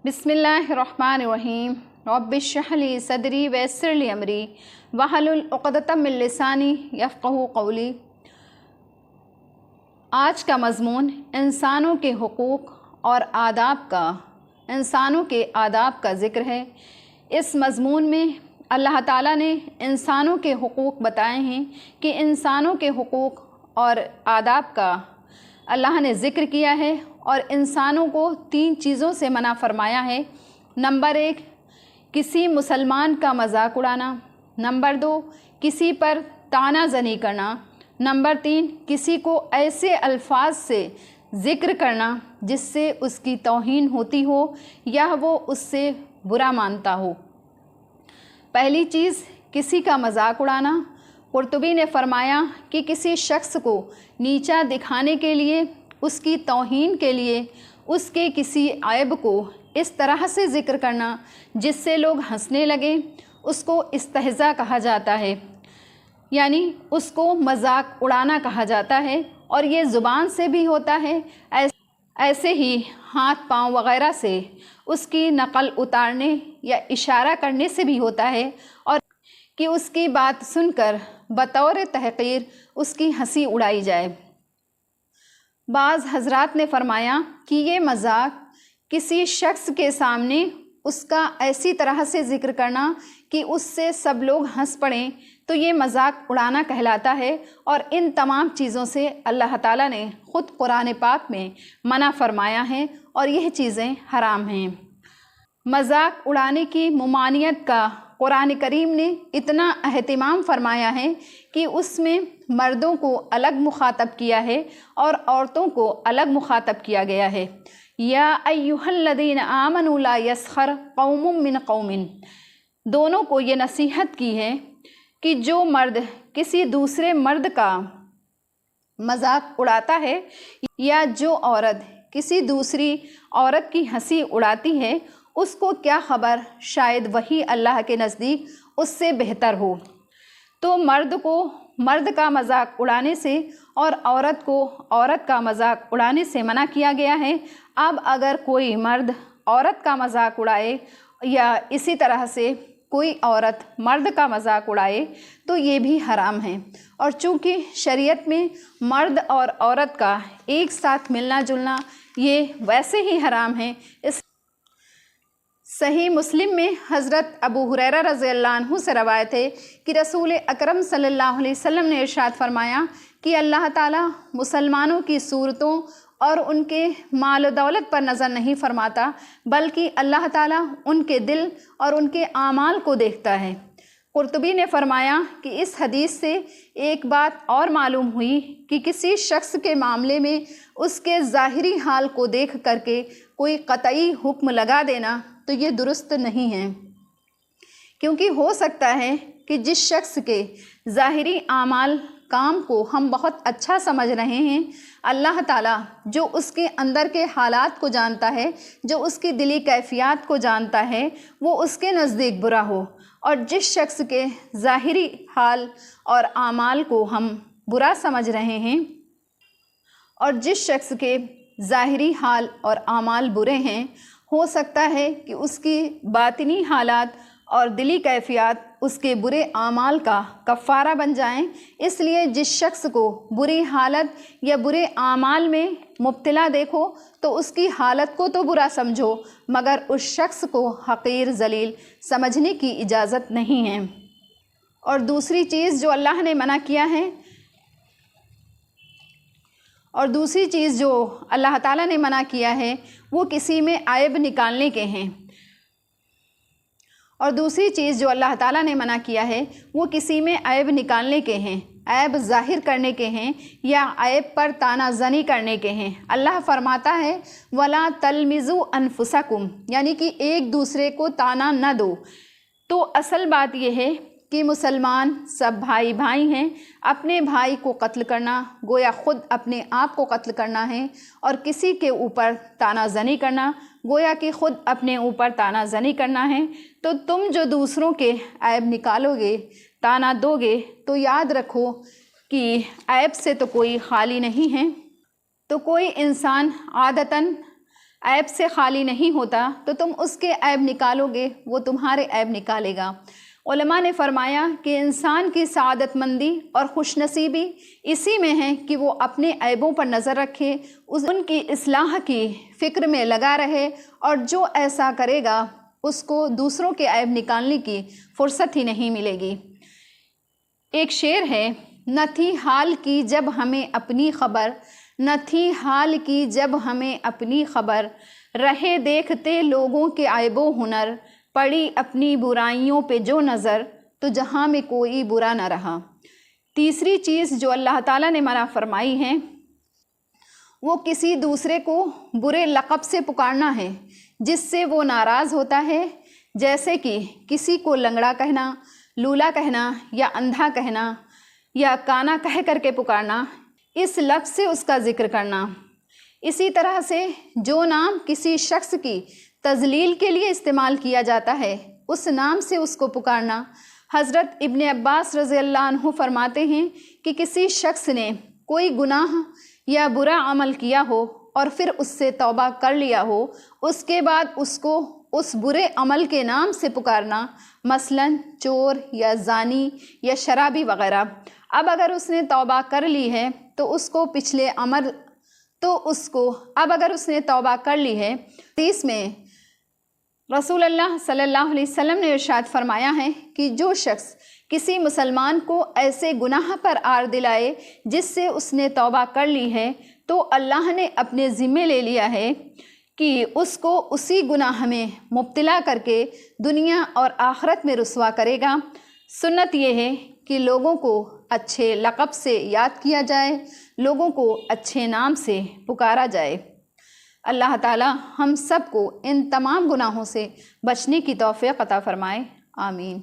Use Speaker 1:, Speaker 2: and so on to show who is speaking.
Speaker 1: بسم اللہ الرحمن الرحیم رب اشرح لی صدری ویسر لی امری واحلل عقدۃ من لسانی یفقہوا قولی۔ آج کا مضمون انسانوں کے حقوق اور انسانوں کے آداب کا ذکر ہے۔ اس مضمون میں اللہ تعالیٰ نے انسانوں کے حقوق بتائے ہیں کہ انسانوں کے حقوق اور آداب کا اللہ نے ذکر کیا ہے اور انسانوں کو 3 چیزوں سے منع فرمایا ہے۔ نمبر 1، کسی مسلمان کا مذاق اڑانا۔ نمبر 2، کسی پر طعنہ زنی کرنا۔ نمبر 3، کسی کو ایسے الفاظ سے ذکر کرنا جس سے اس کی توہین ہوتی ہو یا وہ اس سے برا مانتا ہو۔ پہلی چیز، کسی کا مذاق اڑانا۔ قرطبی نے فرمایا کہ کسی شخص کو نیچا دکھانے کے لیے، اس کی توہین کے لیے، اس کے کسی عیب کو اس طرح سے ذکر کرنا جس سے لوگ ہنسنے لگیں، اس کو استہزاء کہا جاتا ہے، یعنی اس کو مذاق اڑانا کہا جاتا ہے، اور یہ زبان سے بھی ہوتا ہے، ایسے ہی ہاتھ پاؤں وغیرہ سے اس کی نقل اتارنے یا اشارہ کرنے سے بھی ہوتا ہے، اور کہ اس کی بات سن کر بطور تحقیر اس کی ہنسی اڑائی جائے۔ بعض حضرات نے فرمایا کہ یہ مذاق کسی شخص کے سامنے اس کا ایسی طرح سے ذکر کرنا کہ اس سے سب لوگ ہنس پڑیں تو یہ مذاق اڑانا کہلاتا ہے، اور ان تمام چیزوں سے اللہ تعالیٰ نے خود قرآن پاک میں منع فرمایا ہے اور یہ چیزیں حرام ہیں۔ مذاق اڑانے کی ممانعت کا قرآن کریم نے اتنا اہتمام فرمایا ہے کہ اس میں مردوں کو الگ مخاطب کیا ہے اور عورتوں کو الگ مخاطب کیا گیا ہے۔ یا ایھا الذین آمنوا لا یسخر قوم من قوم، دونوں کو یہ نصیحت کی ہے کہ جو مرد کسی دوسرے مرد کا مذاق اڑاتا ہے یا جو عورت کسی دوسری عورت کی ہنسی اڑاتی ہے، اس کو کیا خبر، شاید وہی اللہ کے نزدیک اس سے بہتر ہو۔ تو مرد کو مرد کا مذاق اڑانے سے اور عورت کو عورت کا مذاق اڑانے سے منع کیا گیا ہے۔ اب اگر کوئی مرد عورت کا مذاق اڑائے یا اسی طرح سے کوئی عورت مرد کا مذاق اڑائے تو یہ بھی حرام ہے، اور چونکہ شریعت میں مرد اور عورت کا ایک ساتھ ملنا جلنا یہ ویسے ہی حرام ہے۔ اس صحیح مسلم میں حضرت ابو ہریرہ رضی اللہ عنہ سے روایت ہے کہ رسول اکرم صلی اللہ علیہ وسلم نے ارشاد فرمایا کہ اللہ تعالیٰ مسلمانوں کی صورتوں اور ان کے مال و دولت پر نظر نہیں فرماتا، بلکہ اللہ تعالیٰ ان کے دل اور ان کے اعمال کو دیکھتا ہے۔ قرطبی نے فرمایا کہ اس حدیث سے ایک بات اور معلوم ہوئی کہ کسی شخص کے معاملے میں اس کے ظاہری حال کو دیکھ کر کے کوئی قطعی حکم لگا دینا تو یہ درست نہیں ہے، کیونکہ ہو سکتا ہے کہ جس شخص کے ظاہری اعمال کام کو ہم بہت اچھا سمجھ رہے ہیں، اللہ تعالیٰ جو اس کے اندر کے حالات کو جانتا ہے، جو اس کی دلی کیفیات کو جانتا ہے، وہ اس کے نزدیک برا ہو، اور جس شخص کے ظاہری حال اور اعمال کو ہم برا سمجھ رہے ہیں، اور جس شخص کے ظاہری حال اور اعمال برے ہیں، ہو سکتا ہے کہ اس کی باطنی حالات اور دلی کیفیات اس کے برے اعمال کا کفارہ بن جائیں۔ اس لیے جس شخص کو بری حالت یا برے اعمال میں مبتلا دیکھو تو اس کی حالت کو تو برا سمجھو، مگر اس شخص کو حقیر ذلیل سمجھنے کی اجازت نہیں ہے۔ اور دوسری چیز جو اللہ نے منع کیا ہے، اور دوسری چیز جو اللہ تعالیٰ نے منع کیا ہے وہ کسی میں عیب نکالنے کے ہیں، اور دوسری چیز جو اللہ تعالیٰ نے منع کیا ہے وہ کسی میں عیب نکالنے کے ہیں، عیب ظاہر کرنے کے ہیں یا عیب پر طعنہ زنی کرنے کے ہیں۔ اللہ فرماتا ہے وَلَا تَلْمِزُوا أَنفُسَكُمْ، یعنی کہ ایک دوسرے کو طعنہ نہ دو۔ تو اصل بات یہ ہے کہ مسلمان سب بھائی بھائی ہیں، اپنے بھائی کو قتل کرنا گویا خود اپنے آپ کو قتل کرنا ہے، اور کسی کے اوپر طعنہ زنی کرنا گویا کہ خود اپنے اوپر طعنہ زنی کرنا ہے۔ تو تم جو دوسروں کے عیب نکالو گے، طعنہ دو گے، تو یاد رکھو کہ عیب سے تو کوئی خالی نہیں ہے۔ تو کوئی انسان عادتاً عیب سے خالی نہیں ہوتا تو تم اس کے عیب نکالو گے، وہ تمہارے عیب نکالے گا۔ علماء نے فرمایا کہ انسان کی سعادت مندی اور خوش نصیبی اسی میں ہے کہ وہ اپنے عیبوں پر نظر رکھے، ان کی اصلاح کی فکر میں لگا رہے، اور جو ایسا کرے گا اس کو دوسروں کے عیب نکالنے کی فرصت ہی نہیں ملے گی۔ ایک شعر ہے، نہ تھی حال کی جب ہمیں اپنی خبر، نہ تھی حال کی جب ہمیں اپنی خبر، رہے دیکھتے لوگوں کے عیب و ہنر، پڑی اپنی برائیوں پہ جو نظر، تو جہاں میں کوئی برا نہ رہا۔ تیسری چیز جو اللہ تعالیٰ نے منع فرمائی ہے وہ کسی دوسرے کو برے لقب سے پکارنا ہے جس سے وہ ناراض ہوتا ہے، جیسے کہ کسی کو لنگڑا کہنا، لولا کہنا یا اندھا کہنا یا کانا کہہ کر کے پکارنا، اس لفظ سے اس کا ذکر کرنا۔ اسی طرح سے جو نام کسی شخص کی تذلیل کے لیے استعمال کیا جاتا ہے اس نام سے اس کو پکارنا۔ حضرت ابن عباس رضی اللہ عنہ فرماتے ہیں کہ کسی شخص نے کوئی گناہ یا برا عمل کیا ہو اور پھر اس سے توبہ کر لیا ہو، اس کے بعد اس کو اس برے عمل کے نام سے پکارنا، مثلاً چور یا زانی یا شرابی وغیرہ۔ اب اگر اس نے توبہ کر لی ہے تو اس کو پچھلے عمل حدیث میں رسول اللہ صلی اللہ علیہ وسلم نے ارشاد فرمایا ہے کہ جو شخص کسی مسلمان کو ایسے گناہ پر آر دلائے جس سے اس نے توبہ کر لی ہے تو اللہ نے اپنے ذمے لے لیا ہے کہ اس کو اسی گناہ میں مبتلا کر کے دنیا اور آخرت میں رسوا کرے گا۔ سنت یہ ہے کہ لوگوں کو اچھے لقب سے یاد کیا جائے، لوگوں کو اچھے نام سے پکارا جائے۔ اللہ تعالی ہم سب کو ان تمام گناہوں سے بچنے کی توفیق عطا فرمائے، آمین۔